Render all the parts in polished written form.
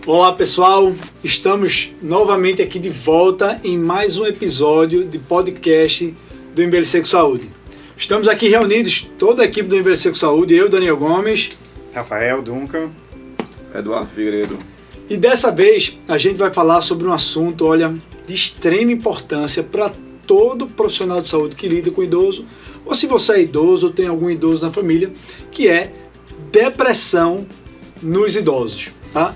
Olá pessoal, estamos novamente aqui de volta em mais um episódio de podcast do Envelhecer com Saúde. Estamos aqui reunidos, toda a equipe do Envelhecer com Saúde, eu, Daniel Gomes, Rafael Duncan, Eduardo Figueiredo. E dessa vez a gente vai falar sobre um assunto, olha, de extrema importância para todo profissional de saúde que lida com idoso, ou se você é idoso ou tem algum idoso na família, que é depressão nos idosos, tá?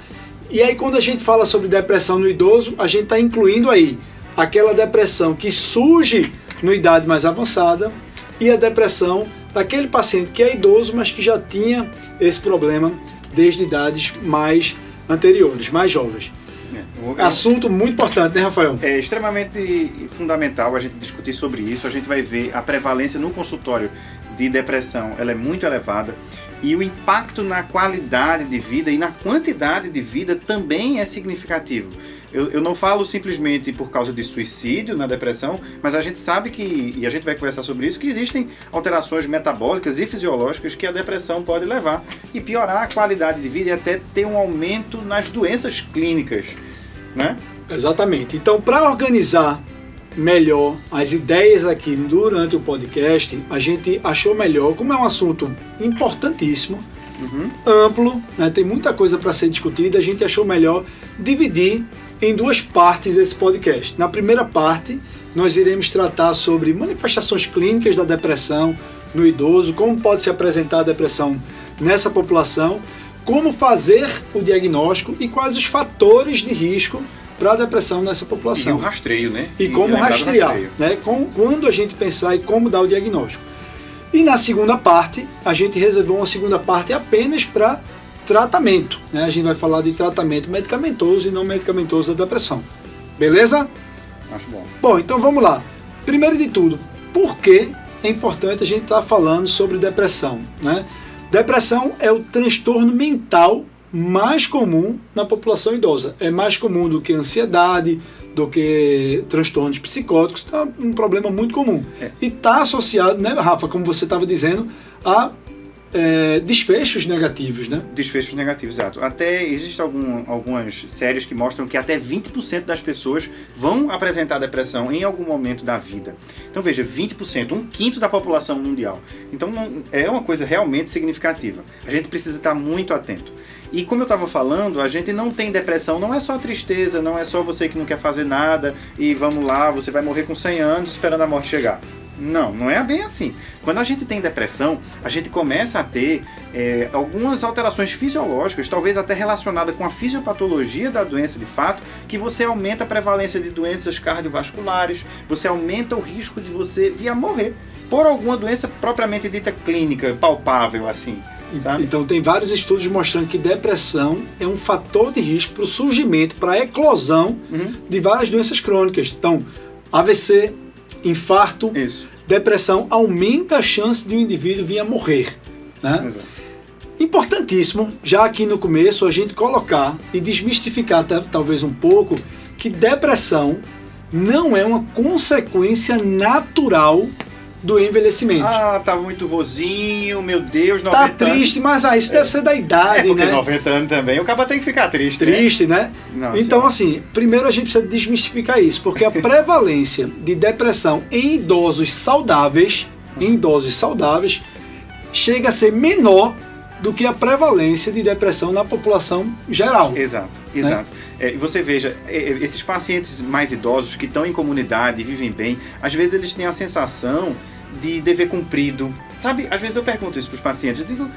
E aí quando a gente fala sobre depressão no idoso, a gente está incluindo aí aquela depressão que surge na idade mais avançada e a depressão daquele paciente que é idoso, mas que já tinha esse problema desde idades mais anteriores, mais jovens. Assunto muito importante, né, Rafael? É extremamente fundamental a gente discutir sobre isso. A gente vai ver a prevalência no consultório de depressão, ela é muito elevada. E o impacto na qualidade de vida e na quantidade de vida também é significativo. Eu não falo simplesmente por causa de suicídio na depressão, mas a gente sabe que, e a gente vai conversar sobre isso, que existem alterações metabólicas e fisiológicas que a depressão pode levar e piorar a qualidade de vida e até ter um aumento nas doenças clínicas, né? Exatamente. Então, para organizar melhor as ideias aqui durante o podcast, a gente achou melhor, como é um assunto importantíssimo, amplo, né, tem muita coisa para ser discutida, a gente achou melhor dividir em duas partes esse podcast. Na primeira parte, nós iremos tratar sobre manifestações clínicas da depressão no idoso, como pode se apresentar a depressão nessa população, como fazer o diagnóstico e quais os fatores de risco para a depressão nessa população. E o rastreio, né? E como rastrear, né? Quando a gente pensar e como dar o diagnóstico. E na segunda parte, a gente reservou uma segunda parte apenas para tratamento, né? A gente vai falar de tratamento medicamentoso e não medicamentoso da depressão. Beleza? Acho bom. Bom, então vamos lá. Primeiro de tudo, por que é importante a gente estar falando sobre depressão, né? Depressão é o transtorno mental mais comum na população idosa. É mais comum do que ansiedade, do que transtornos psicóticos. Então é um problema muito comum. E está associado, né, Rafa, como você estava dizendo, a desfechos negativos, né? Desfechos negativos, exato. Até existem algumas séries que mostram que até 20% das pessoas vão apresentar depressão em algum momento da vida. Então veja, 20%, um quinto da população mundial. Então é uma coisa realmente significativa. A gente precisa estar muito atento. E como eu estava falando, a gente não tem depressão, não é só tristeza, não é só você que não quer fazer nada e vamos lá, você vai morrer com 100 anos esperando a morte chegar. Não é bem assim. Quando a gente tem depressão, a gente começa a ter algumas alterações fisiológicas, talvez até relacionadas com a fisiopatologia da doença de fato, que você aumenta a prevalência de doenças cardiovasculares, você aumenta o risco de você vir a morrer por alguma doença propriamente dita clínica, palpável assim. Sabe? Então tem vários estudos mostrando que depressão é um fator de risco para o surgimento, para a eclosão de várias doenças crônicas. Então, AVC, infarto, depressão aumenta a chance de um indivíduo vir a morrer, né? Exato. Importantíssimo, já aqui no começo, a gente colocar e desmistificar talvez um pouco que depressão não é uma consequência natural do envelhecimento. Tá muito vozinho, meu Deus, 90 tá triste, mas isso deve ser da idade, porque né? 90 anos também, o cara tem que ficar triste. Triste, né? Não, então, assim, primeiro a gente precisa desmistificar isso, porque a prevalência de depressão em idosos saudáveis, chega a ser menor do que a prevalência de depressão na população geral. Exato. Né? Você veja, esses pacientes mais idosos que estão em comunidade e vivem bem, às vezes eles têm a sensação de dever cumprido. Sabe, às vezes eu pergunto isso para os pacientes, eu digo,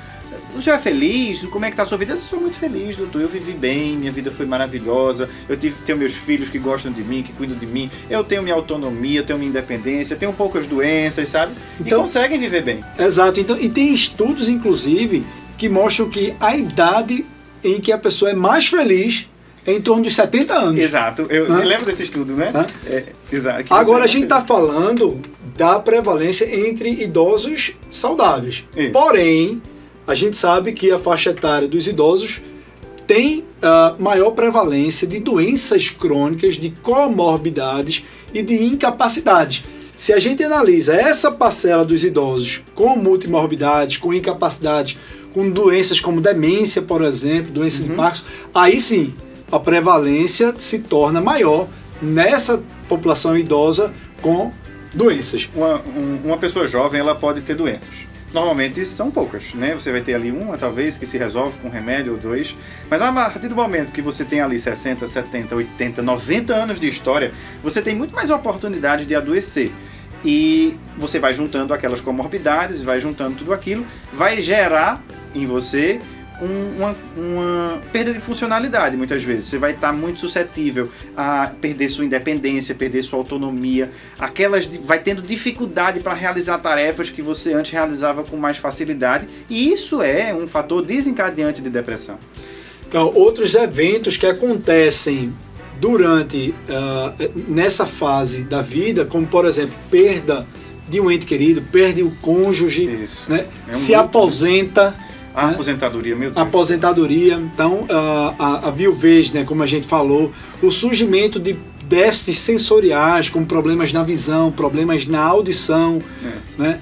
o senhor é feliz? Como é que está a sua vida? Eu sou muito feliz, doutor, eu vivi bem, minha vida foi maravilhosa, tenho meus filhos que gostam de mim, que cuidam de mim, eu tenho minha autonomia, eu tenho minha independência, tenho poucas doenças, sabe? Então, e conseguem viver bem. Exato, então, e tem estudos, inclusive, que mostram que a idade em que a pessoa é mais feliz é em torno de 70 anos. Exato, eu me lembro desse estudo, né? Exato. Agora a gente está falando da prevalência entre idosos saudáveis. Porém, a gente sabe que a faixa etária dos idosos tem maior prevalência de doenças crônicas, de comorbidades e de incapacidades. Se a gente analisa essa parcela dos idosos com multimorbidades, com incapacidades, com doenças como demência, por exemplo, doença de Parkinson, aí sim, a prevalência se torna maior nessa população idosa com doenças. Uma pessoa jovem, ela pode ter doenças. Normalmente são poucas, né? Você vai ter ali uma, talvez, que se resolve com um remédio ou dois. Mas a partir do momento que você tem ali 60, 70, 80, 90 anos de história, você tem muito mais oportunidade de adoecer. E você vai juntando aquelas comorbidades, vai juntando tudo aquilo, vai gerar em você uma perda de funcionalidade, muitas vezes. Você vai estar muito suscetível a perder sua independência, perder sua autonomia, vai tendo dificuldade para realizar tarefas que você antes realizava com mais facilidade, e isso é um fator desencadeante de depressão. Então, outros eventos que acontecem durante nessa fase da vida, como por exemplo, perda de um ente querido, perde o cônjuge, né? Se aposenta. A aposentadoria, meu Deus. Aposentadoria, então a viuvez, né, como a gente falou, o surgimento de déficits sensoriais, como problemas na visão, problemas na audição, né,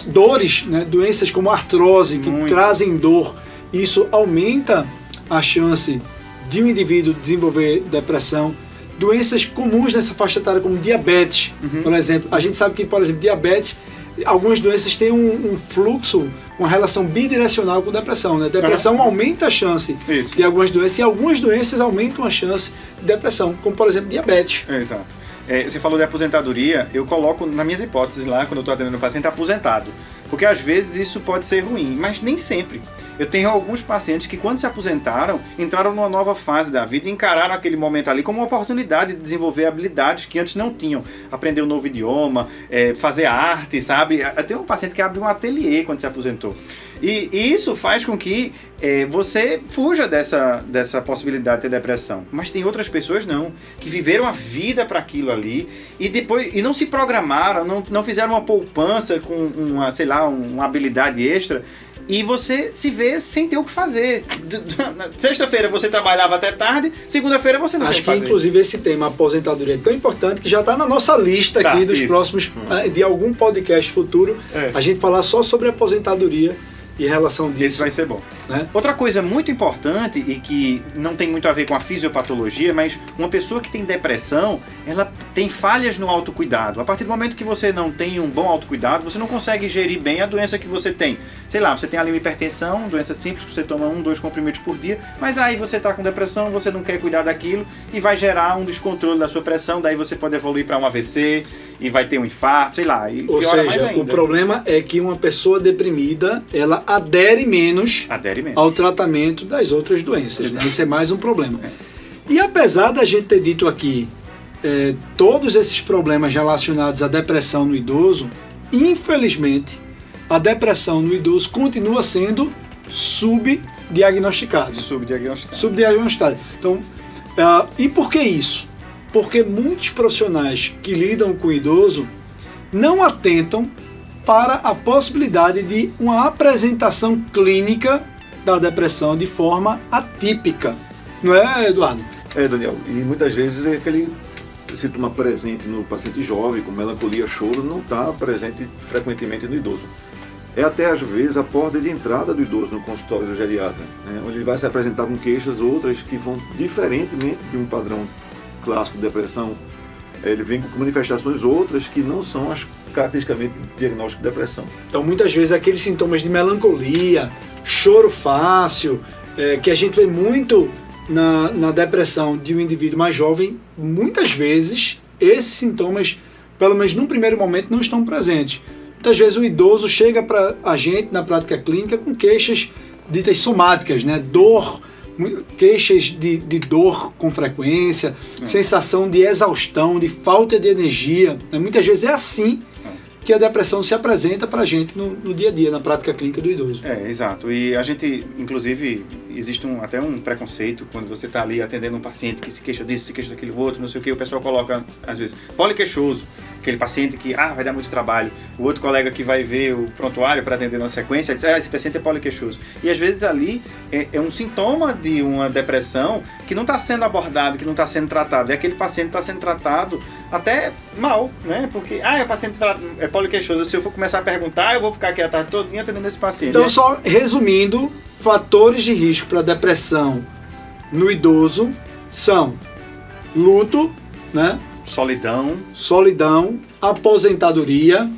dores, né, doenças como artrose, que trazem dor, isso aumenta a chance de um indivíduo desenvolver depressão. Doenças comuns nessa faixa etária, como diabetes, por exemplo. A gente sabe que, por exemplo, diabetes, algumas doenças têm um fluxo, uma relação bidirecional com depressão, né? Depressão aumenta a chance de algumas doenças, e algumas doenças aumentam a chance de depressão, como por exemplo diabetes. Exato. Você falou de aposentadoria, eu coloco nas minhas hipóteses lá, quando eu estou atendendo um paciente aposentado. Porque às vezes isso pode ser ruim, mas nem sempre. Eu tenho alguns pacientes que, quando se aposentaram, entraram numa nova fase da vida e encararam aquele momento ali como uma oportunidade de desenvolver habilidades que antes não tinham. Aprender um novo idioma, fazer arte, sabe? Eu tenho um paciente que abre um ateliê quando se aposentou. E isso faz com que você fuja dessa possibilidade de ter depressão. Mas tem outras pessoas não, que viveram a vida para aquilo ali e não se programaram, não fizeram uma poupança com uma habilidade extra, e você se vê sem ter o que fazer. Sexta-feira você trabalhava até tarde, segunda-feira você não tem o que fazer. Acho que inclusive esse tema aposentadoria é tão importante que já está na nossa lista aqui dos próximos, de algum podcast futuro, a gente falar só sobre aposentadoria e relação disso. Esse vai ser bom. Né? Outra coisa muito importante e que não tem muito a ver com a fisiopatologia, mas uma pessoa que tem depressão, ela tem falhas no autocuidado. A partir do momento que você não tem um bom autocuidado, você não consegue gerir bem a doença que você tem. Sei lá, você tem ali uma hipertensão, doença simples, que você toma 2 comprimidos por dia, mas aí você está com depressão, você não quer cuidar daquilo e vai gerar um descontrole da sua pressão, daí você pode evoluir para um AVC e vai ter um infarto, sei lá. E ou seja, o problema é que uma pessoa deprimida, ela adere menos ao tratamento das outras doenças. Né? Isso é mais um problema. E apesar da gente ter dito aqui todos esses problemas relacionados à depressão no idoso, infelizmente, a depressão no idoso continua sendo subdiagnosticada. Então, e por que isso? Porque muitos profissionais que lidam com o idoso não atentam para a possibilidade de uma apresentação clínica da depressão de forma atípica. Não é, Eduardo? Daniel. E muitas vezes aquele sintoma presente no paciente jovem, como melancolia, choro, não está presente frequentemente no idoso. É até às vezes a porta de entrada do idoso no consultório do geriatra, né, onde ele vai se apresentar com queixas outras que vão diferentemente de um padrão clássico de depressão. Ele vem com manifestações outras que não são as caracteristicamente diagnóstico de depressão. Então muitas vezes aqueles sintomas de melancolia, choro fácil, que a gente vê muito na depressão de um indivíduo mais jovem, muitas vezes esses sintomas, pelo menos num primeiro momento, não estão presentes. Muitas vezes o idoso chega para a gente na prática clínica com queixas ditas somáticas, né? Queixas de dor com frequência, sensação de exaustão, de falta de energia. Muitas vezes é assim que a depressão se apresenta para a gente no dia a dia, na prática clínica do idoso. Exato. E a gente, inclusive, existe até um preconceito quando você está ali atendendo um paciente que se queixa disso, se queixa daquele outro, não sei o que, o pessoal coloca, às vezes, poliqueixoso. Aquele paciente que vai dar muito trabalho. O outro colega que vai ver o prontuário para atender na sequência diz, esse paciente é poliqueixoso. E às vezes ali é um sintoma de uma depressão que não está sendo abordado, que não está sendo tratado. E aquele paciente está sendo tratado até mal, né? Porque, o paciente é poliqueixoso. Se eu for começar a perguntar, eu vou ficar aqui a tarde todinha atendendo esse paciente. Então, só resumindo, fatores de risco para depressão no idoso são luto, né? Solidão, aposentadoria,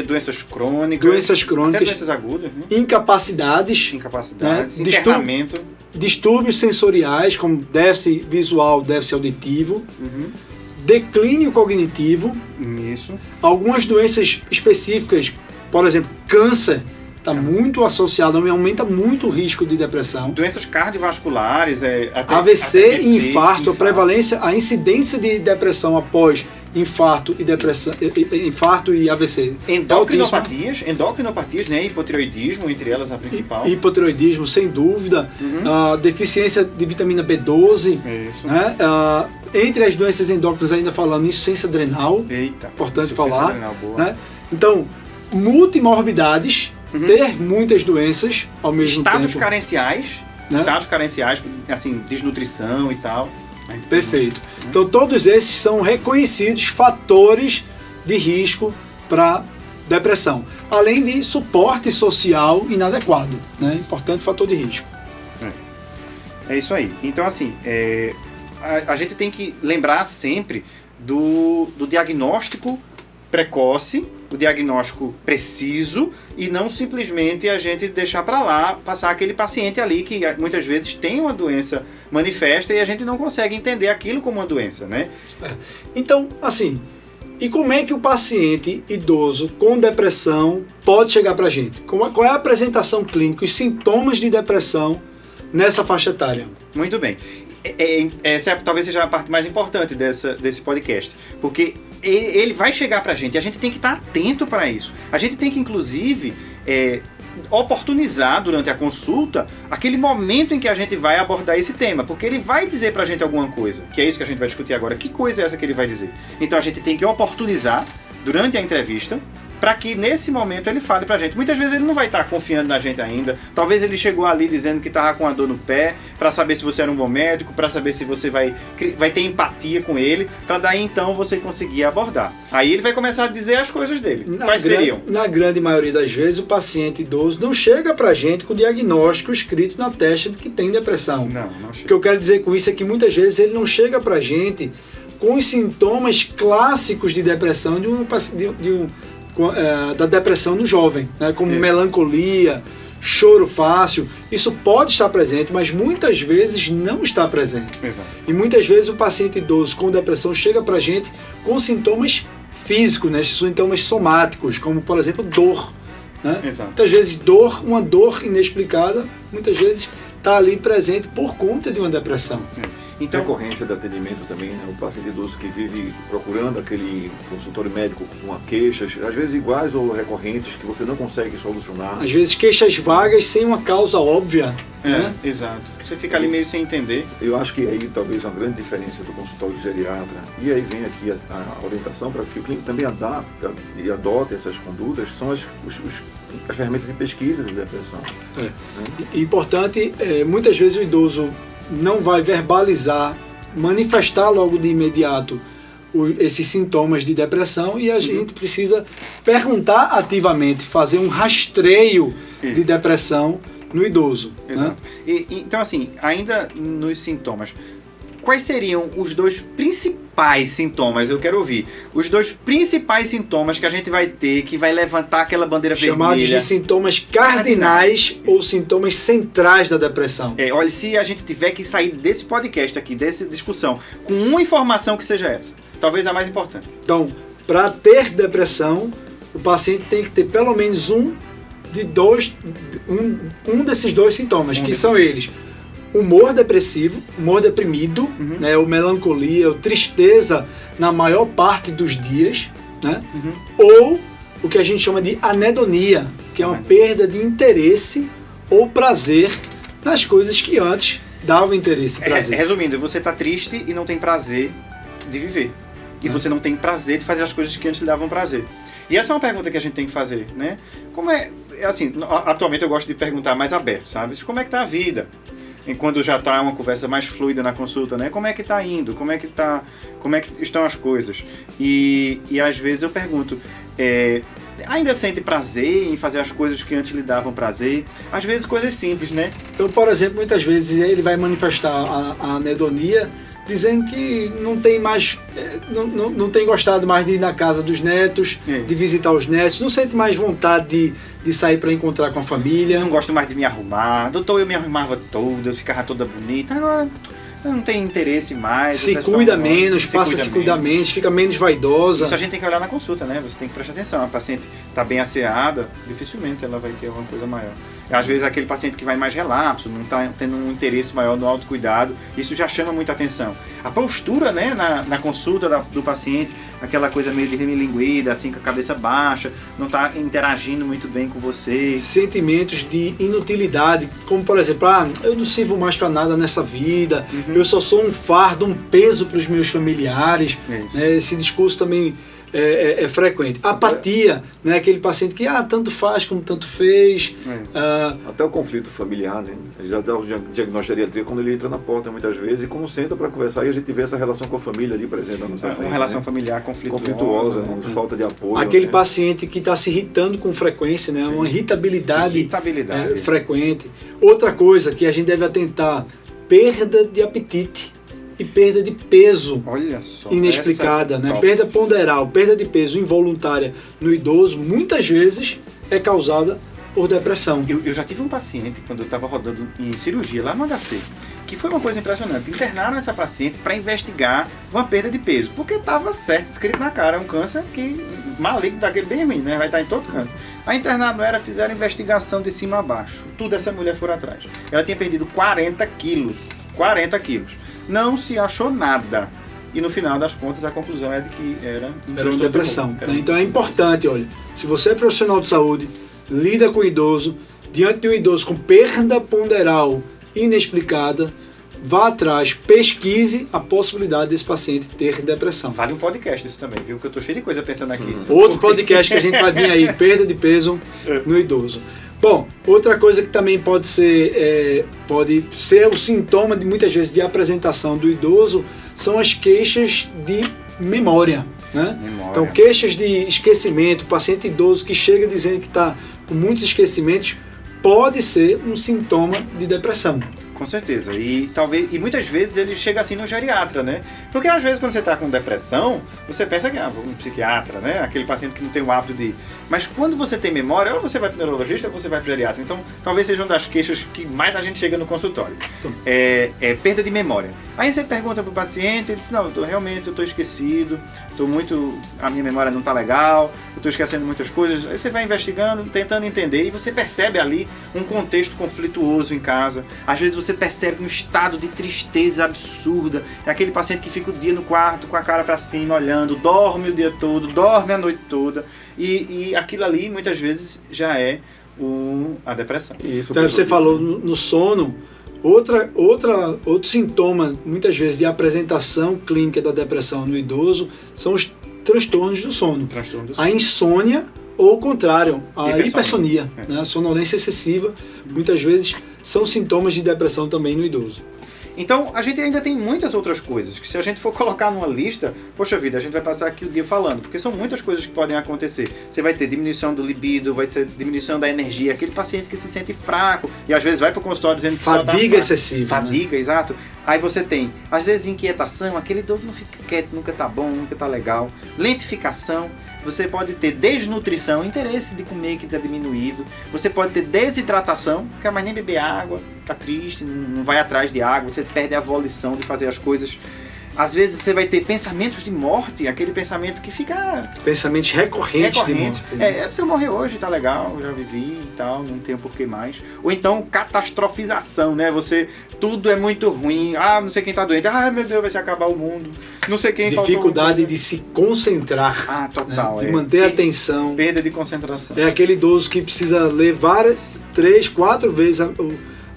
doenças crônicas, até doenças agudas, né? incapacidades, né? Enterramento, distúrbios sensoriais, como déficit visual, déficit auditivo, declínio cognitivo, isso. Algumas doenças específicas, por exemplo, câncer, está muito associado, aumenta muito o risco de depressão. Doenças cardiovasculares, AVC e infarto, a incidência de depressão após infarto e AVC. Endocrinopatias, né? Hipotireoidismo, entre elas a principal. Hipotireoidismo, sem dúvida. Deficiência de vitamina B12. Isso. Né? Entre as doenças endócrinas, ainda falando, insuficiência adrenal. Eita, importante falar. Adrenal, boa. Né? Então, multimorbidades, ter muitas doenças ao mesmo tempo. Estados carenciais, assim, desnutrição e tal. Perfeito. Então todos esses são reconhecidos fatores de risco para depressão. Além de suporte social inadequado, né? Importante fator de risco. É isso aí. Então assim, a gente tem que lembrar sempre do diagnóstico precoce, o diagnóstico preciso, e não simplesmente a gente deixar para lá, passar aquele paciente ali que muitas vezes tem uma doença manifesta e a gente não consegue entender aquilo como uma doença, né? Então, assim, e como é que o paciente idoso com depressão pode chegar para a gente? Qual é a apresentação clínica, os sintomas de depressão nessa faixa etária? Muito bem. Essa talvez seja a parte mais importante desse podcast, porque ele vai chegar pra gente e a gente tem que estar atento para isso. A gente tem que, inclusive, oportunizar durante a consulta aquele momento em que a gente vai abordar esse tema, porque ele vai dizer pra gente alguma coisa, que é isso que a gente vai discutir agora. Que coisa é essa que ele vai dizer? Então a gente tem que oportunizar durante a entrevista, para que nesse momento ele fale pra gente. Muitas vezes ele não vai estar confiando na gente ainda. Talvez ele chegou ali dizendo que estava com a dor no pé, para saber se você era um bom médico, para saber se você vai ter empatia com ele, para daí então você conseguir abordar. Aí ele vai começar a dizer as coisas dele. Quais seriam? Na grande maioria das vezes, o paciente idoso não chega pra gente com o diagnóstico escrito na testa de que tem depressão. Não chega. O que eu quero dizer com isso é que muitas vezes ele não chega pra gente com os sintomas clássicos de depressão da depressão no jovem, né? Como melancolia, choro fácil. Isso pode estar presente, mas muitas vezes não está presente. Exato. E muitas vezes o paciente idoso com depressão chega para a gente com sintomas físicos, né? Sintomas somáticos, como por exemplo dor. Né? Exato. Muitas vezes uma dor inexplicada, muitas vezes está ali presente por conta de uma depressão. Então, recorrência de atendimento também, né? O paciente idoso que vive procurando aquele consultório médico com queixas, às vezes iguais ou recorrentes, que você não consegue solucionar. Às vezes queixas vagas sem uma causa óbvia. Né? Exato. Você fica ali meio sem entender. Eu acho que aí talvez uma grande diferença do consultório de geriatra, e aí vem aqui a orientação para que o clínico também adapte e adote essas condutas, são as ferramentas de pesquisa de depressão. Importante, muitas vezes o idoso não vai verbalizar, manifestar logo de imediato esses sintomas de depressão, e a gente precisa perguntar ativamente, fazer um rastreio de depressão no idoso. Exato. Né? Então, assim, ainda nos sintomas, quais seriam os dois principais sintomas? Eu quero ouvir. Os dois principais sintomas que a gente vai ter, que vai levantar aquela bandeira chamados vermelha. De sintomas cardinais ou sintomas centrais da depressão. Olha, se a gente tiver que sair desse podcast aqui, dessa discussão, com uma informação que seja essa, talvez a mais importante. Então, para ter depressão, o paciente tem que ter pelo menos um desses dois sintomas, que são eles: humor depressivo, humor deprimido, né, o melancolia, o tristeza na maior parte dos dias, né, ou o que a gente chama de anedonia, que é uma perda de interesse ou prazer nas coisas que antes davam interesse e prazer. Resumindo, você está triste e não tem prazer de viver. E você não tem prazer de fazer as coisas que antes lhe davam prazer. E essa é uma pergunta que a gente tem que fazer, né? Como assim, atualmente eu gosto de perguntar mais aberto, sabe? Como é que tá a vida? Quando já está uma conversa mais fluida na consulta, né? Como é que está indo? Como é que estão as coisas? E às vezes eu pergunto, ainda sente prazer em fazer as coisas que antes lhe davam prazer, às vezes coisas simples, né? Então, por exemplo, muitas vezes ele vai manifestar a anedonia dizendo que não tem mais, não tem gostado mais de ir na casa dos netos, de visitar os netos, não sente mais vontade de sair para encontrar com a família. Não gosto mais de me arrumar. Doutor, eu me arrumava toda, eu ficava toda bonita. Agora não tem interesse mais. Se cuida menos, passa a se cuidar menos, fica menos vaidosa. Isso a gente tem que olhar na consulta, né? Você tem que prestar atenção. A paciente está bem asseada, dificilmente ela vai ter alguma coisa maior. Às vezes aquele paciente que vai mais relapso, não está tendo um interesse maior no autocuidado, isso já chama muita atenção. A postura, né, na consulta do paciente, aquela coisa meio de remilinguida, assim, com a cabeça baixa, não está interagindo muito bem com você. Sentimentos de inutilidade, como por exemplo, eu não sirvo mais para nada nessa vida, eu só sou um fardo, um peso para os meus familiares. Esse discurso também é frequente. Apatia, né? Aquele paciente que tanto faz como tanto fez. Até o conflito familiar, né? Já dá o diagnóstico de geriatria quando ele entra na porta muitas vezes e como senta para conversar e a gente vê essa relação com a família ali presente na nossa frente. Uma relação familiar conflituosa, né? Falta de apoio. Aquele paciente que está se irritando com frequência, né? Uma irritabilidade. Frequente. Outra coisa que a gente deve atentar, perda de apetite e perda de peso. Olha só, inexplicada, né? Perda ponderal, perda de peso involuntária no idoso, muitas vezes é causada por depressão. Eu já tive um paciente, quando eu estava rodando em cirurgia lá no HC, que foi uma coisa impressionante. Internaram essa paciente para investigar uma perda de peso, porque estava certo, escrito na cara, é um câncer que maligno daquele bem ruim, né? Vai estar em todo canto. Aí internaram ela, fizeram investigação de cima a baixo. Tudo essa mulher foi atrás. Ela tinha perdido 40 quilos. 40 quilos. Não se achou nada. E no final das contas a conclusão é de que era uma depressão. Então é importante, olha, se você é profissional de saúde, lida com o idoso, diante de um idoso com perda ponderal inexplicada, vá atrás, pesquise a possibilidade desse paciente ter depressão. Vale um podcast isso também, viu? Que eu tô cheio de coisa pensando aqui. Outro podcast que a gente vai vir aí, perda de peso no idoso. Bom, outra coisa que também pode ser o sintoma de muitas vezes de apresentação do idoso são as queixas de memória, né? Então, queixas de esquecimento, o paciente idoso que chega dizendo que está com muitos esquecimentos pode ser um sintoma de depressão. Com certeza. E muitas vezes ele chega assim no geriatra, né? Porque às vezes quando você está com depressão, você pensa que vou um psiquiatra, né? Aquele paciente que não tem o hábito de... Mas quando você tem memória, ou você vai para o neurologista ou você vai para o geriatra. Então, talvez seja uma das queixas que mais a gente chega no consultório. É perda de memória. Aí você pergunta para o paciente, ele diz, não, eu estou esquecido, a minha memória não está legal, eu estou esquecendo muitas coisas. Aí você vai investigando, tentando entender, e você percebe ali um contexto conflituoso em casa. Às vezes você percebe um estado de tristeza absurda. É aquele paciente que fica o dia no quarto com a cara para cima, olhando, dorme o dia todo, dorme a noite toda. E aquilo ali, muitas vezes, já é a depressão. Isso, então, você falou no sono. Outro sintoma, muitas vezes, de apresentação clínica da depressão no idoso são os transtornos do sono. A insônia ou o contrário, a hipersonia, né? A sonolência excessiva, muitas vezes são sintomas de depressão também no idoso. Então, a gente ainda tem muitas outras coisas, que se a gente for colocar numa lista, poxa vida, a gente vai passar aqui o dia falando, porque são muitas coisas que podem acontecer. Você vai ter diminuição do libido, vai ter diminuição da energia, aquele paciente que se sente fraco, e às vezes vai para o consultório dizendo que fadiga excessiva. Fadiga, né? Exato. Aí você tem, às vezes, inquietação, aquele idoso não fica quieto, nunca tá bom, nunca tá legal. Lentificação. Você pode ter desnutrição, interesse de comer que está diminuído. Você pode ter desidratação, não quer mais nem beber água, está triste, não vai atrás de água, você perde a volição de fazer as coisas. Às vezes você vai ter pensamentos de morte, aquele pensamento que fica... Pensamentos recorrentes de morte. Se eu morrer hoje, tá legal, já vivi e tal, não tenho porquê mais. Ou então catastrofização, né? Tudo é muito ruim, não sei quem tá doente, meu Deus, vai se acabar o mundo, não sei quem... Dificuldade de se concentrar. Total. Né? De manter a atenção. Perda de concentração. É aquele idoso que precisa ler 3, 4 vezes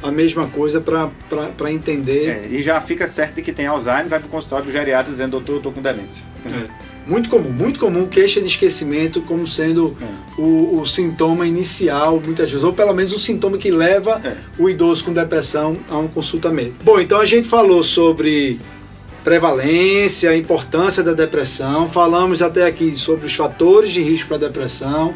a mesma coisa para entender. E já fica certo de que tem Alzheimer, vai para o consultório do geriatra dizendo, doutor, eu estou com demência. Muito comum, queixa de esquecimento como sendo o sintoma inicial, muitas vezes, ou pelo menos o sintoma que leva o idoso com depressão a uma consulta médica. Bom, então a gente falou sobre prevalência, a importância da depressão, falamos até aqui sobre os fatores de risco para a depressão,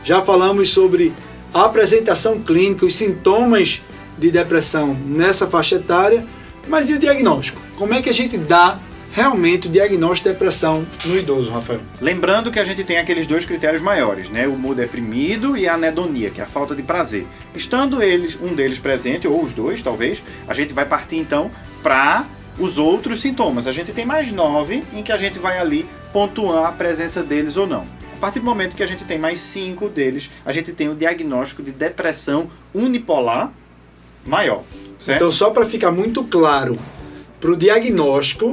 Já falamos sobre a apresentação clínica, os sintomas de depressão nessa faixa etária, mas e o diagnóstico? Como é que a gente dá realmente o diagnóstico de depressão no idoso, Rafael? Lembrando que a gente tem aqueles 2 critérios maiores, né? O humor deprimido e a anedonia, que é a falta de prazer. Estando um deles presente, ou os 2 talvez, a gente vai partir então para os outros sintomas. A gente tem mais 9 em que a gente vai ali pontuar a presença deles ou não. A partir do momento que a gente tem mais 5 deles, a gente tem o diagnóstico de depressão unipolar maior. Certo? Então, só para ficar muito claro, para o diagnóstico,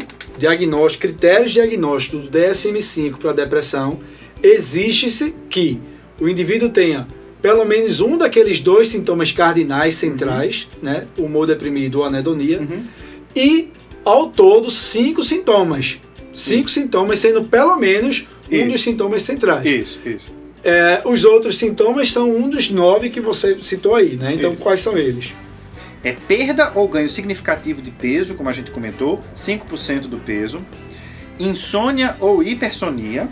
critérios diagnósticos do DSM-5 para depressão, exige-se que o indivíduo tenha pelo menos um daqueles 2 sintomas cardinais centrais, né? Humor deprimido ou anedonia, e ao todo 5 sintomas. 5 sintomas, sendo pelo menos um dos sintomas centrais. Isso. Os outros sintomas são um dos 9 que você citou aí, né? Então, quais são eles? É perda ou ganho significativo de peso, como a gente comentou, 5% do peso, insônia ou hipersonia,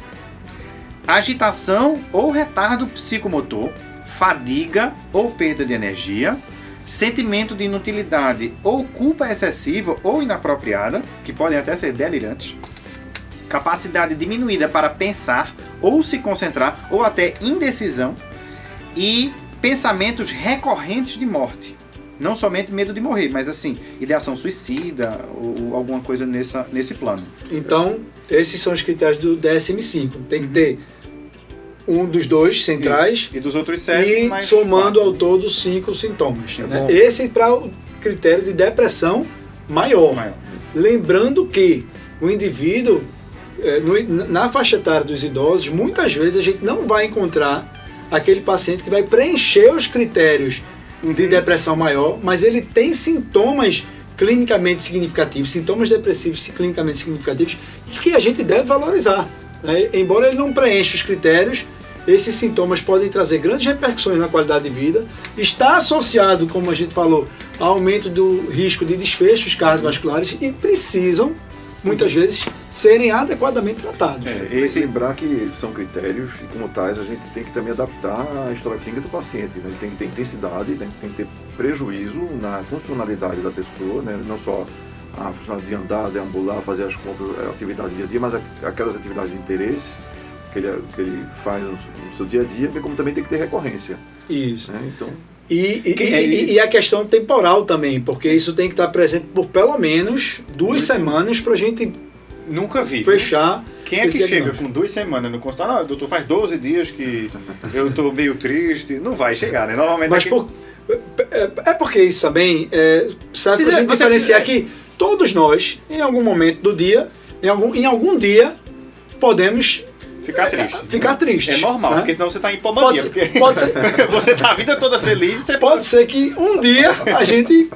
agitação ou retardo psicomotor, fadiga ou perda de energia, sentimento de inutilidade ou culpa excessiva ou inapropriada, que podem até ser delirantes, capacidade diminuída para pensar ou se concentrar ou até indecisão e pensamentos recorrentes de morte. Não somente medo de morrer, mas assim, ideação suicida ou alguma coisa nesse plano. Então, esses são os critérios do DSM-5. Tem que ter um dos 2 centrais. Isso. E dos outros 7, e somando ao todo 5 sintomas. Né? Esse é para o critério de depressão maior. Lembrando que o indivíduo, na faixa etária dos idosos, muitas vezes a gente não vai encontrar aquele paciente que vai preencher os critérios de depressão maior, mas ele tem sintomas clinicamente significativos, sintomas depressivos clinicamente significativos, que a gente deve valorizar. Né? Embora ele não preencha os critérios, esses sintomas podem trazer grandes repercussões na qualidade de vida. Está associado, como a gente falou, ao aumento do risco de desfechos cardiovasculares e precisam, muitas vezes, serem adequadamente tratados. Lembrar que são critérios e, como tais, a gente tem que também adaptar a história clínica do paciente. Né? Ele tem que ter intensidade, né? Tem que ter prejuízo na funcionalidade da pessoa, né? Não só a funcionalidade de andar, deambular, fazer as compras, atividades do dia a dia, mas aquelas atividades de interesse que ele faz no seu dia a dia, bem como também tem que ter recorrência. Isso. Né? Então... E a questão temporal também, porque isso tem que estar presente por pelo menos 2 semanas para a gente nunca vi fechar. Quem é que chega com 2 semanas no consultório? Não, doutor, faz 12 dias que eu estou meio triste. Não vai chegar, né? Normalmente mas porque isso também precisa a gente diferenciar que todos nós, em algum momento do dia, em algum dia, podemos ficar triste. Ficar triste. É normal, né? Porque senão você está em hipomania. Pode ser. Você está a vida toda feliz. Pode ser que um dia a gente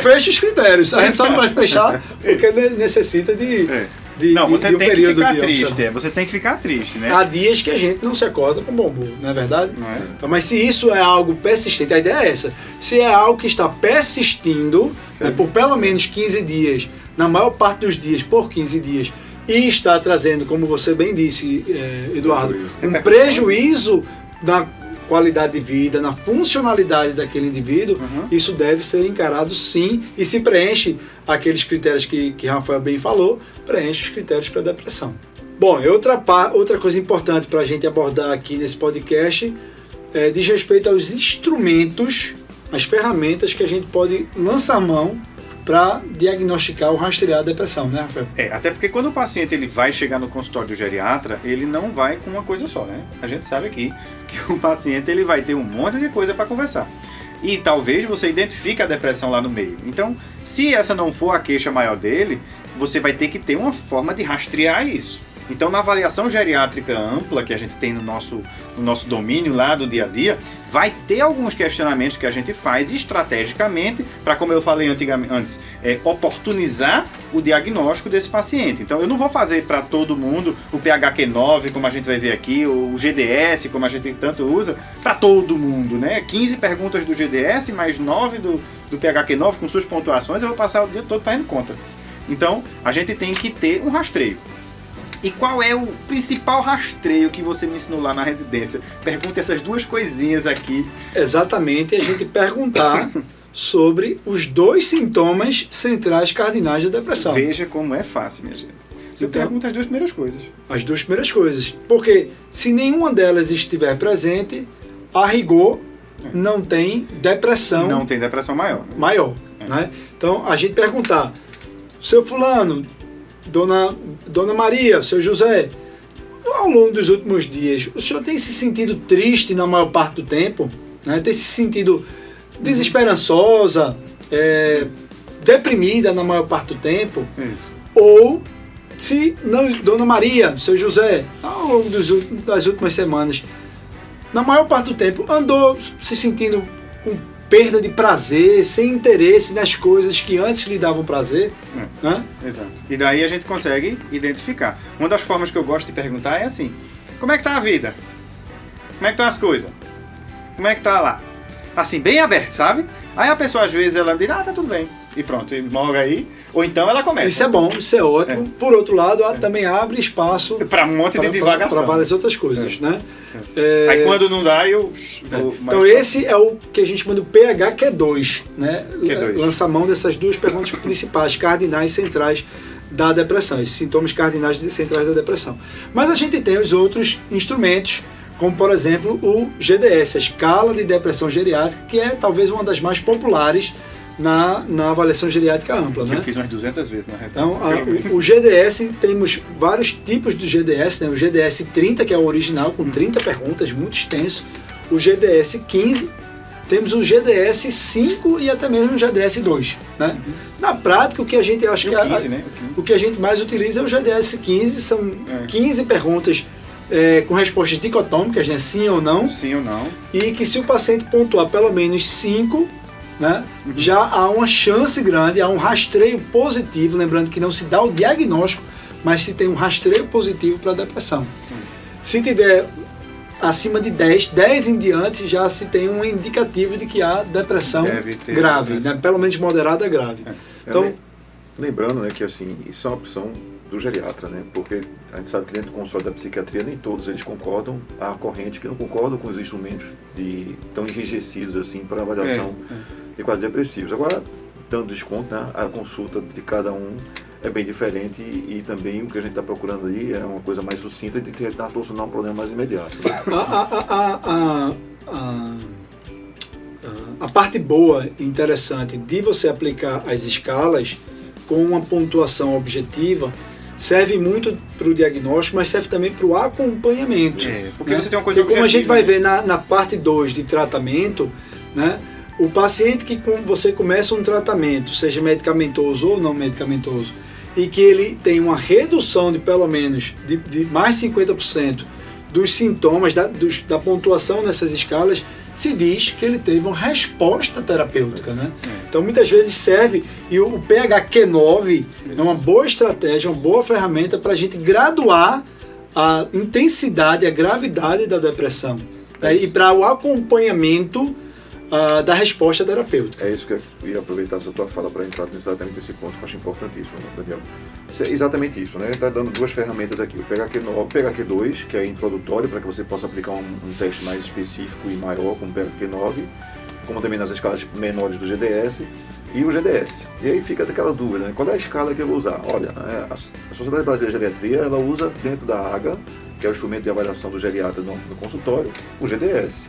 feche os critérios. A gente só não vai fechar porque necessita não, você tem que ficar de triste. Você tem que ficar triste, né? Há dias que a gente não se acorda com bom humor, não é verdade? Não é? Então, mas se isso é algo persistente, a ideia é essa. Se é algo que está persistindo por pelo menos 15 dias, na maior parte dos dias por 15 dias, e está trazendo, como você bem disse, Eduardo, um prejuízo na qualidade de vida, na funcionalidade daquele indivíduo, isso deve ser encarado sim, e se preenche aqueles critérios que Rafael bem falou, preenche os critérios para depressão. Bom, outra coisa importante para a gente abordar aqui nesse podcast diz respeito aos instrumentos, as ferramentas que a gente pode lançar mão para diagnosticar ou rastrear a depressão, né, Rafael? Até porque quando o paciente ele vai chegar no consultório do geriatra, ele não vai com uma coisa só, né? A gente sabe aqui que o paciente ele vai ter um monte de coisa para conversar. E talvez você identifique a depressão lá no meio. Então, se essa não for a queixa maior dele, você vai ter que ter uma forma de rastrear isso. Então, na avaliação geriátrica ampla que a gente tem no nosso domínio lá do dia a dia, vai ter alguns questionamentos que a gente faz estrategicamente para, como eu falei antes, oportunizar o diagnóstico desse paciente. Então, eu não vou fazer para todo mundo o PHQ-9, como a gente vai ver aqui, ou o GDS, como a gente tanto usa, para todo mundo, né? 15 perguntas do GDS, mais 9 do PHQ-9, com suas pontuações, eu vou passar o dia todo fazendo conta. Então, a gente tem que ter um rastreio. E qual é o principal rastreio que você me ensinou lá na residência? Pergunte essas duas coisinhas aqui. Exatamente, a gente perguntar sobre os 2 sintomas centrais cardinais da depressão. Veja como é fácil, minha gente. Você Então, pergunta as 2 primeiras coisas. As 2 primeiras coisas. Porque se nenhuma delas estiver presente, a rigor não tem depressão Não tem depressão maior. Né? maior. Né? Então, a gente perguntar, seu fulano, dona Maria, seu José, ao longo dos últimos dias, o senhor tem se sentido triste na maior parte do tempo? Né? Tem se sentido desesperançosa, deprimida na maior parte do tempo? Isso. Ou se não, dona Maria, seu José, ao longo das últimas semanas, na maior parte do tempo, andou se sentindo com perda de prazer, sem interesse nas coisas que antes lhe davam prazer. Né? Exato. E daí a gente consegue identificar. Uma das formas que eu gosto de perguntar é assim: como é que tá a vida? Como é que estão as coisas? Como é que tá lá? Assim, bem aberto, sabe? Aí a pessoa às vezes ela diz, tá tudo bem. E pronto, e morre aí. Ou então ela começa. Isso é bom, isso é ótimo. Por outro lado, também abre espaço para um monte de divagação. Para várias outras coisas, né? Aí quando não dá, eu vou mais. Então esse é o que a gente chama do PHQ2, né? Q2. Lança a mão dessas 2 perguntas principais, cardinais centrais da depressão, esses sintomas cardinais centrais da depressão. Mas a gente tem os outros instrumentos, como por exemplo o GDS, a escala de depressão geriátrica, que é talvez uma das mais populares na avaliação geriátrica ampla. Que né? eu fiz umas 200 vezes na residência. Então, o GDS, temos vários tipos do GDS, né? O GDS 30, que é o original, com 30 perguntas, muito extenso. O GDS 15, temos o GDS 5 e até mesmo o GDS 2. Né? Na prática, o que a gente acha que 15, né? o que a gente mais utiliza é o GDS 15, são 15 perguntas com respostas dicotômicas, né? Sim ou não. Sim ou não. E que se o paciente pontuar pelo menos 5, né, já há uma chance grande, há um rastreio positivo, lembrando que não se dá o diagnóstico, mas se tem um rastreio positivo para a depressão. Se tiver acima de 10 em diante, já se tem um indicativo de que há depressão grave, né, pelo menos moderada a grave. Então, lembrando, né, que assim, isso é uma opção do geriatra, né, porque a gente sabe que dentro do consultório da psiquiatria nem todos eles concordam, há corrente que não concordam com os instrumentos tão enrijecidos assim para avaliação de quadros depressivos. Agora, dando desconto, né, a consulta de cada um é bem diferente e também o que a gente está procurando ali é uma coisa mais sucinta de tentar solucionar um problema mais imediato. A parte boa e interessante de você aplicar as escalas com uma pontuação objetiva serve muito para o diagnóstico, mas serve também para o acompanhamento. Porque você tem uma coisa objetiva. Como a gente vai ver na parte 2 de tratamento, né, o paciente que você começa um tratamento, seja medicamentoso ou não medicamentoso, e que ele tem uma redução de pelo menos de mais 50% dos sintomas, da pontuação nessas escalas, se diz que ele teve uma resposta terapêutica, né? Então muitas vezes serve, e o PHQ9 é uma boa estratégia, uma boa ferramenta para a gente graduar a intensidade, a gravidade da depressão, né? E para o acompanhamento da resposta terapêutica. É isso que eu ia aproveitar essa tua fala para entrar exatamente nesse ponto que eu acho importantíssimo, Daniel. É exatamente isso, né? A gente está dando 2 ferramentas aqui, o PHQ2, que é introdutório para que você possa aplicar um teste mais específico e maior com o PHQ9, como também nas escalas menores do GDS, e o GDS. E aí fica aquela dúvida, né? Qual é a escala que eu vou usar? Olha, a Sociedade Brasileira de Geriatria, ela usa dentro da AGA, que é o instrumento de avaliação do geriatra no consultório, o GDS.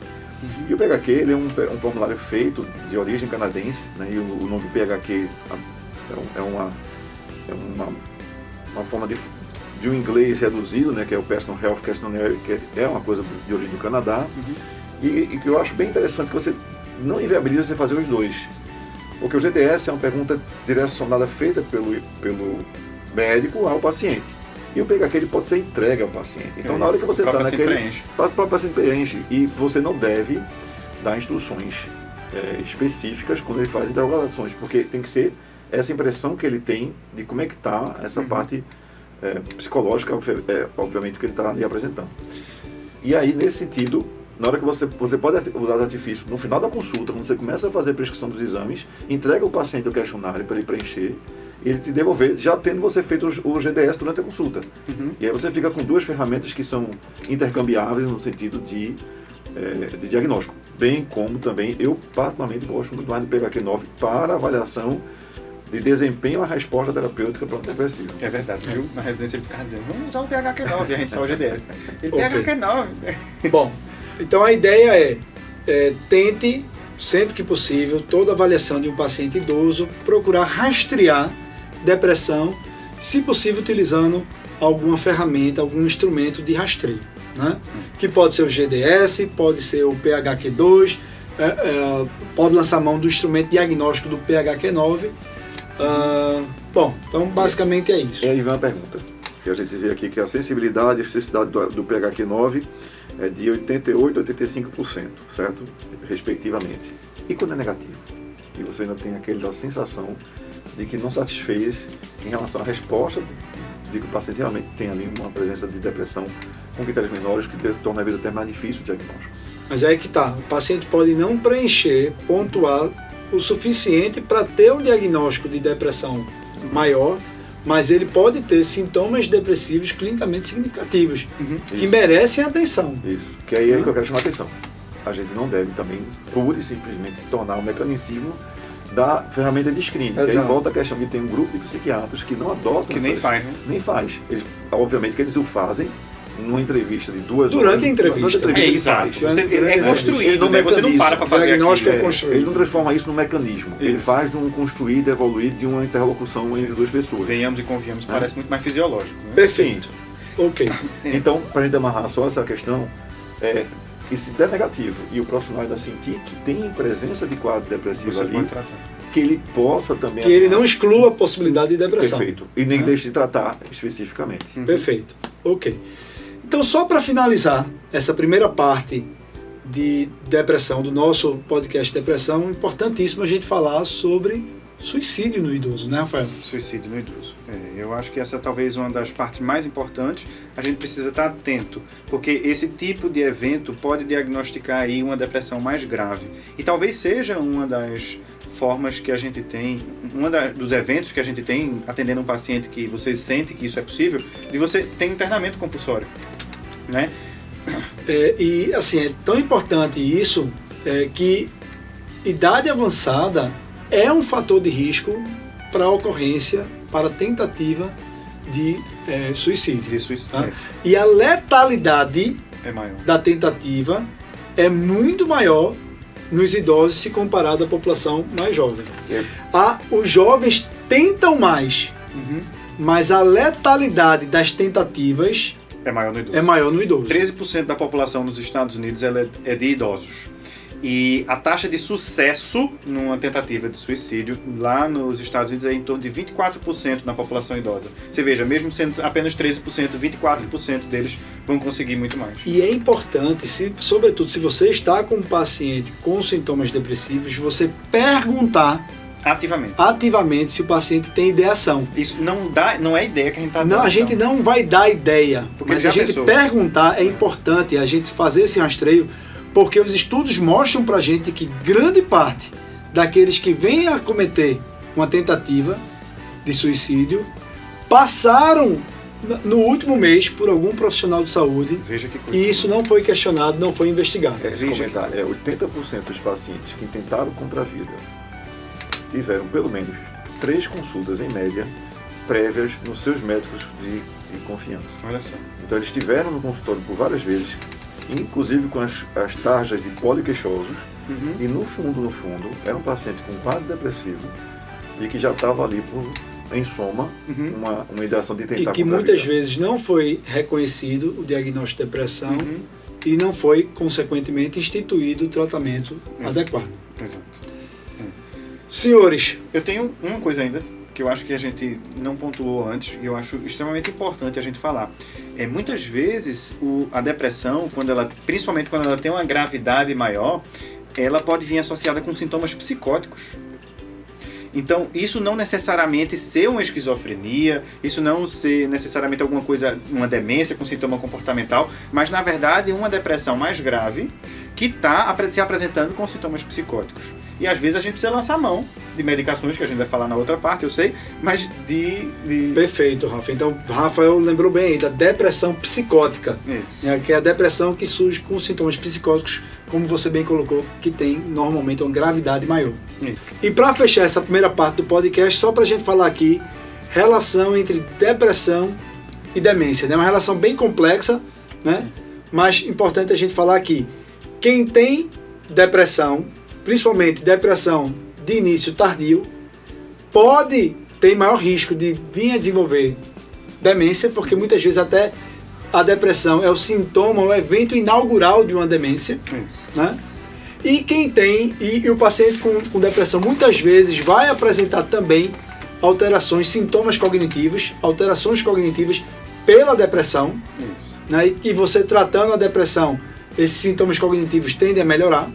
E o PHQ ele é um formulário feito de origem canadense, né? E o nome PHQ é uma forma de um inglês reduzido, né? Que é o Personal Health Questionnaire, que é uma coisa de origem do Canadá. E que eu acho bem interessante que você não inviabiliza você fazer os 2. Porque o GDS é uma pergunta direcionada feita pelo médico ao paciente. E o PHQ ele pode ser entregue ao paciente. Então, na hora que você está naquele... O próprio paciente preenche. E você não deve dar instruções específicas quando ele faz interrogações, porque tem que ser essa impressão que ele tem de como é que está essa parte psicológica, obviamente, que ele está ali apresentando. E aí, nesse sentido, na hora que você pode usar o artifício, no final da consulta, quando você começa a fazer a prescrição dos exames, entrega ao paciente o questionário para ele preencher, ele te devolver, já tendo você feito o GDS durante a consulta. E aí você fica com duas ferramentas que são intercambiáveis no sentido de diagnóstico. Bem como também, eu particularmente gosto muito mais do PHQ-9 para avaliação de desempenho à resposta terapêutica para o antidepressivo. É verdade, viu? Na residência ele ficava dizendo, vamos usar o PHQ-9, e a gente só o GDS. Ele Ok. PHQ-9. Bom, então a ideia tente, sempre que possível, toda avaliação de um paciente idoso, procurar rastrear depressão, se possível utilizando alguma ferramenta, algum instrumento de rastreio, né? Que pode ser o GDS, pode ser o PHQ-2, pode lançar mão do instrumento diagnóstico do PHQ-9. Bom, então basicamente é isso. E aí vem uma pergunta, que a gente vê aqui que a sensibilidade e especificidade do PHQ-9 é de 88% a 85%, certo? Respectivamente. E quando é negativo? E você ainda tem aquela sensação de que não satisfez em relação à resposta de que o paciente realmente tem ali uma presença de depressão com critérios menores que torna a vida até mais difícil o diagnóstico. Mas é aí que tá, o paciente pode não preencher, pontuar o suficiente para ter um diagnóstico de depressão maior, mas ele pode ter sintomas depressivos clinicamente significativos, que Isso. merecem atenção. Isso, que aí é que eu quero chamar a atenção. A gente não deve também pura e simplesmente se tornar um mecanismo da ferramenta de screening. Que aí Exato. volta a questão de ter um grupo de psiquiatras que não adotam Que nem faz, né? Nem faz. Obviamente que eles o fazem numa entrevista de 2 horas. Durante a entrevista. É, ele exato. faz. Você, é Ele construído, não né? Você não para mecaniza. para fazer Diagnóstico aquilo. é construído. Ele não transforma isso num mecanismo. Isso. Ele faz de um construído, evoluído, de uma interlocução entre duas pessoas. Venhamos e convenhamos, parece muito mais fisiológico. Né? Perfeito. Ok. Então, para a gente amarrar só essa questão, que se der negativo e o profissional ainda sentir que tem presença de quadro depressivo Você ali, pode tratar. que ele possa também... Que ele não exclua a possibilidade de depressão. Perfeito. E nem deixe de tratar especificamente. Perfeito. Ok. Então, só para finalizar essa primeira parte de depressão, do nosso podcast Depressão, é importantíssimo a gente falar sobre suicídio no idoso, né, Rafael? Suicídio no idoso. Eu acho que essa é talvez uma das partes mais importantes. A gente precisa estar atento, porque esse tipo de evento pode diagnosticar aí uma depressão mais grave. E talvez seja uma das formas que a gente tem, dos eventos que a gente tem, atendendo um paciente que você sente que isso é possível, de você ter um internamento compulsório, né? E assim, é tão importante isso que idade avançada é um fator de risco para a ocorrência, para a tentativa de suicídio. De suicídio. Tá? E a letalidade É maior. da tentativa é muito maior nos idosos se comparado à população mais jovem. Os jovens tentam mais, mas a letalidade das tentativas É maior no idoso. é maior no idoso. 13% da população nos Estados Unidos ela é de idosos. E a taxa de sucesso numa tentativa de suicídio lá nos Estados Unidos é em torno de 24% na população idosa. Você veja, mesmo sendo apenas 13%, 24% deles vão conseguir muito mais. E é importante, sobretudo se você está com um paciente com sintomas depressivos, você perguntar ativamente se o paciente tem ideação. Isso não é ideia que a gente está dando. Não, a gente não vai dar ideia, Porque mas já a gente pensou. perguntar é importante, a gente fazer esse rastreio, porque os estudos mostram pra gente que grande parte daqueles que vêm a cometer uma tentativa de suicídio passaram no último mês por algum profissional de saúde. Veja que coisa. E isso não foi questionado, não foi investigado. Esse comentário 80% dos pacientes que tentaram contra a vida tiveram pelo menos 3 consultas em média prévias nos seus médicos de confiança. Olha só. Então eles estiveram no consultório por várias vezes, inclusive com as tarjas de poliqueixosos, e no fundo, era um paciente com quadro depressivo e que já estava ali em soma, uma ideação de tentar E que contra a muitas vida. vezes não foi reconhecido o diagnóstico de depressão e não foi, consequentemente, instituído o tratamento adequado. Exato. Senhores, Eu tenho uma coisa ainda que eu acho que a gente não pontuou antes e eu acho extremamente importante a gente falar. Muitas vezes a depressão, principalmente quando ela tem uma gravidade maior, ela pode vir associada com sintomas psicóticos. Então, isso não necessariamente ser uma esquizofrenia, isso não ser necessariamente alguma coisa, uma demência com sintoma comportamental, mas na verdade uma depressão mais grave que está se apresentando com sintomas psicóticos. E às vezes a gente precisa lançar mão de medicações, que a gente vai falar na outra parte, eu sei, mas Perfeito, Rafa. Então, Rafael lembrou bem aí da depressão psicótica, né, que é a depressão que surge com sintomas psicóticos, como você bem colocou, que tem normalmente uma gravidade maior. Isso. E para fechar essa primeira parte do podcast, só para a gente falar aqui, relação entre depressão e demência, né? Uma relação bem complexa, né? Mas importante a gente falar aqui, quem tem depressão, principalmente depressão de início tardio, pode ter maior risco de vir a desenvolver demência, porque muitas vezes até a depressão é o sintoma, o evento inaugural de uma demência, né? E quem tem, e o paciente com depressão muitas vezes vai apresentar também sintomas cognitivos, alterações cognitivas pela depressão, né? E você tratando a depressão, esses sintomas cognitivos tendem a melhorar.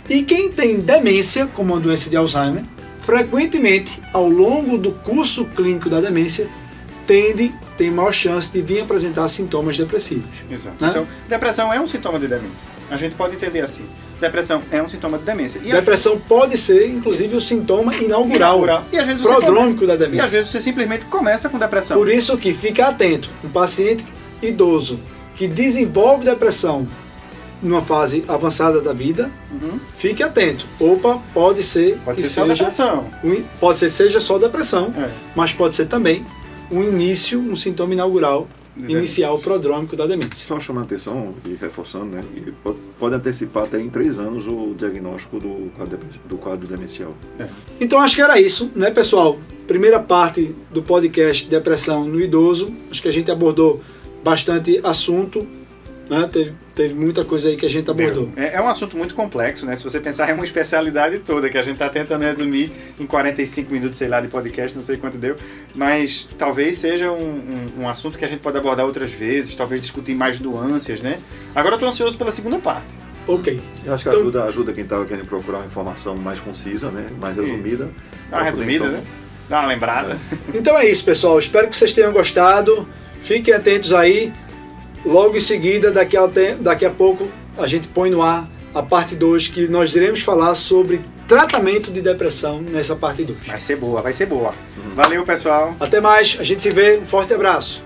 E quem tem demência, como a doença de Alzheimer, frequentemente, ao longo do curso clínico da demência, tem maior chance de vir apresentar sintomas depressivos. Exato. Né? Então, depressão é um sintoma de demência. A gente pode entender assim. Depressão é um sintoma de demência. E depressão pode ser, inclusive, o sintoma inaugural. E às vezes prodrômico da demência. E às vezes você simplesmente começa com depressão. Por isso que fica atento. Um paciente idoso que desenvolve depressão numa fase avançada da vida, fique atento. Opa, pode ser que seja só depressão. Pode ser seja só depressão, mas pode ser também um sintoma inaugural, inicial prodrômico da demência. Só chamando a atenção e reforçando, né? E pode antecipar até em 3 anos o diagnóstico do quadro demencial. Então acho que era isso, né, pessoal? Primeira parte do podcast Depressão no Idoso. Acho que a gente abordou bastante assunto, né? Teve muita coisa aí que a gente abordou. É um assunto muito complexo, né? Se você pensar, é uma especialidade toda que a gente está tentando resumir em 45 minutos, sei lá, de podcast, não sei quanto deu, mas talvez seja um assunto que a gente pode abordar outras vezes, talvez discutir mais nuances, né? Agora eu estou ansioso pela segunda parte. Ok. Eu acho que então, ajuda quem estava querendo procurar uma informação mais concisa, né? Mais resumida. Dá uma resumida, né? Dá uma lembrada. Então é isso, pessoal. Espero que vocês tenham gostado. Fiquem atentos aí. Logo em seguida, daqui a pouco, a gente põe no ar a parte 2, que nós iremos falar sobre tratamento de depressão nessa parte 2. Vai ser boa. Valeu, pessoal. Até mais, a gente se vê, um forte abraço.